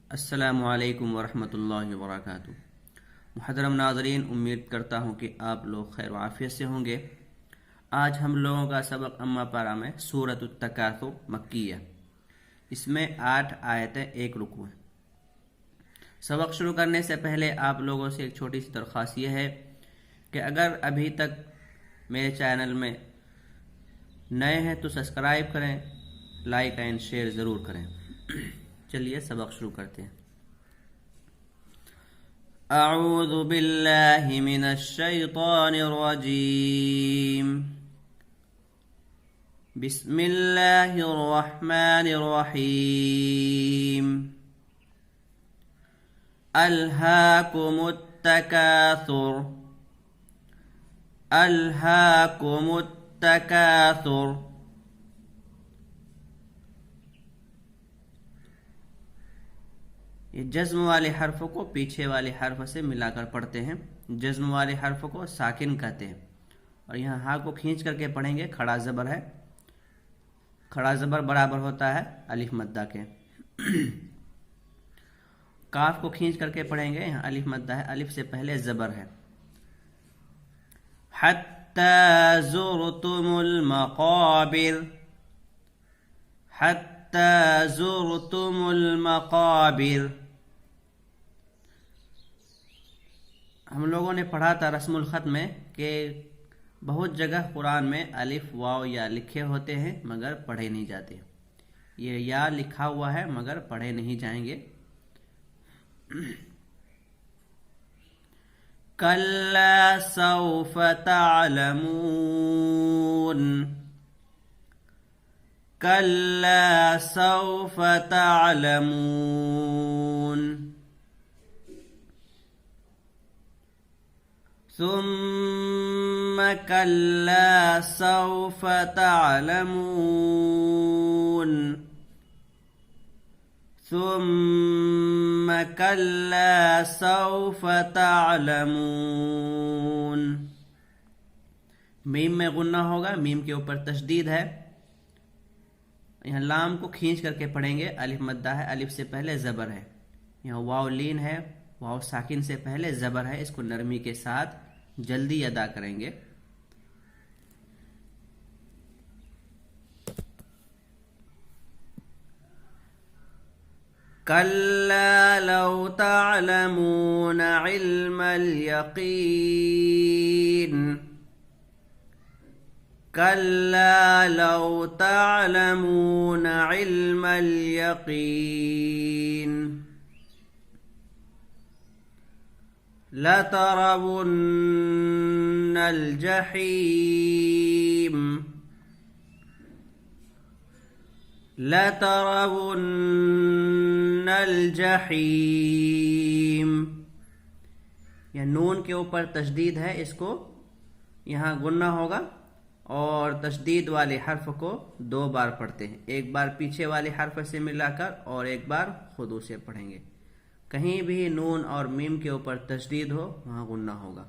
अस्सलामुअलैकुम वरहमतुल्लाहि वबरकातुहू। मुहतरम नाज़रीन, उम्मीद करता हूँ कि आप लोग खैर आफियत से होंगे। आज हम लोगों का सबक अम्मा पारा में सूरत तकासुर मक्किया। इसमें 8 आयतें, 1 रुकू है। सबक शुरू करने से पहले आप लोगों से एक छोटी सी दरख्वास्त ये है कि अगर अभी तक मेरे चैनल में नए हैं तो सब्सक्राइब करें, लाइक एंड शेयर ज़रूर करें। चलिए सबक शुरू करते हैं। अऊज़ु बिल्लाहि मिनश शैतानिर रजीम। बिस्मिल्लाहिर रहमानिर रहीम। अल्हाकुमुत तकासुर। अल्हाकुमुत तकासुर। ये जज्म वाले हर्फ को पीछे वाले हर्फ से मिलाकर पढ़ते हैं। जज्म वाले हर्फ को साकिन कहते हैं। और यहाँ हा को खींच करके पढ़ेंगे। खड़ा ज़बर है। खड़ा ज़बर बराबर होता है अलिफ मद्दा के। काफ को खींच करके पढ़ेंगे। यहाँ अलिफ मद्दा है, अलिफ से पहले ज़बर है। हत्ता ज़ुरतुमुल मक़ाबिर। हत्ता ज़ुरतुमुल मक़ाबिर। हम लोगों ने पढ़ा था रस्मुल ख़त में कि बहुत जगह कुरान में अलिफ वाव या लिखे होते हैं मगर पढ़े नहीं जाते। ये या लिखा हुआ है मगर पढ़े नहीं जाएंगे। कल्ला सौफ तअलमून। कल्ला सौफ तअलमून। सुम्मा कल्ला सौफ तअलमून। सुम्मा कल्ला सौफ तअलमून। मीम में गुन्ना होगा, मीम के ऊपर तशदीद है। यहाँ लाम को खींच करके पढ़ेंगे। अलिफ मद्दा है, अलिफ से पहले ज़बर है। यहाँ वाव लीन है, वाव साकिन से पहले ज़बर है। इसको नरमी के साथ जल्दी अदा करेंगे। कल्ला लौ तअलमून इल्मल यकीन। कल्ला लौ तअलमून इल्मल यकीन। लतरवुन्नल जहीम। लतरवुन्नल जहीम। यह नून के ऊपर तशदीद है, इसको यहाँ गुन्ना होगा और तशदीद वाले हर्फ को 2 बार पढ़ते हैं। एक बार पीछे वाले हर्फ से मिलाकर और एक बार खुदू से पढ़ेंगे। कहीं भी नून और मीम के ऊपर तशदीद हो वहाँ गुन्ना होगा।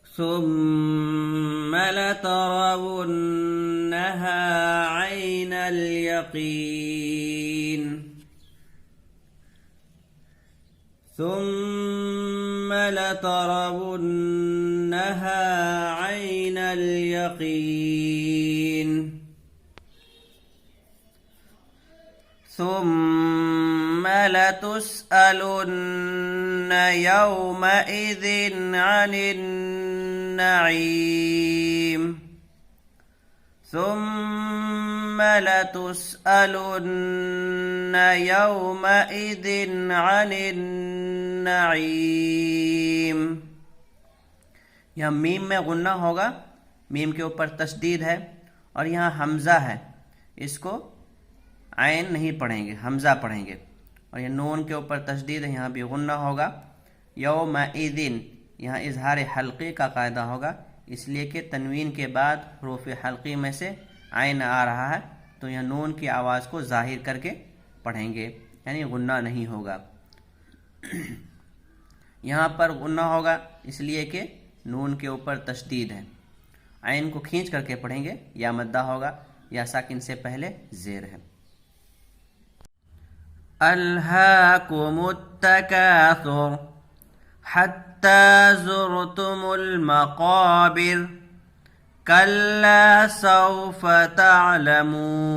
सुम्मा लतरवुन्नहा ऐनल यकीन। सुम्मा लतरवुन्नहा ऐनल यकीन। सुम्मा लतुस्अलुन्न यौमइज़िन अनिन नईम। सुम्मा लतुस्अलुन्न यौमइज़िन अनिन नईम। यहाँ मीम में गुन्ना होगा, मीम के ऊपर तशदीद है। और यहाँ हमज़ा है, इसको आइन नहीं पढ़ेंगे, हमज़ा पढ़ेंगे। और ये नून के ऊपर तशदीद है, यहाँ भी गुन्ना होगा। यौमइज़िन, यहाँ इजहार हल्क़ी का कायदा होगा, इसलिए कि तनवीन के बाद हरूफ हल्क़ी में से आइन आ रहा है, तो यहाँ नून की आवाज़ को ज़ाहिर करके पढ़ेंगे, यानी गुन्ना नहीं होगा। यहाँ पर गुन्ना होगा इसलिए कि नून के ऊपर तशदीद है। आइन को खींच करके पढ़ेंगे, या मद्दा होगा या साकिन से पहले ज़ेर है। ألهاكم التكاثر حتى زرتم المقابر كلا سوف تعلمون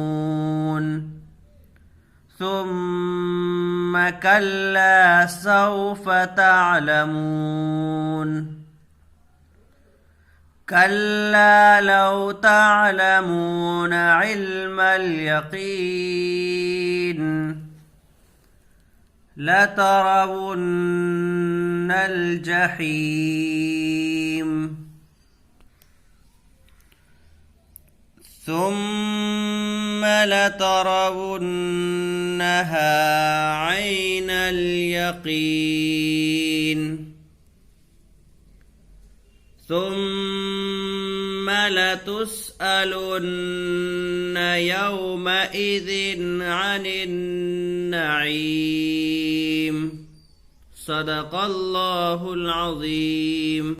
ثم كلا سوف تعلمون كلا لو تعلمون علم اليقين لترون الجحيم ثم لترونها عين اليقين ثم لتسألن يومئذ عن النعيم. صدق الله العظيم.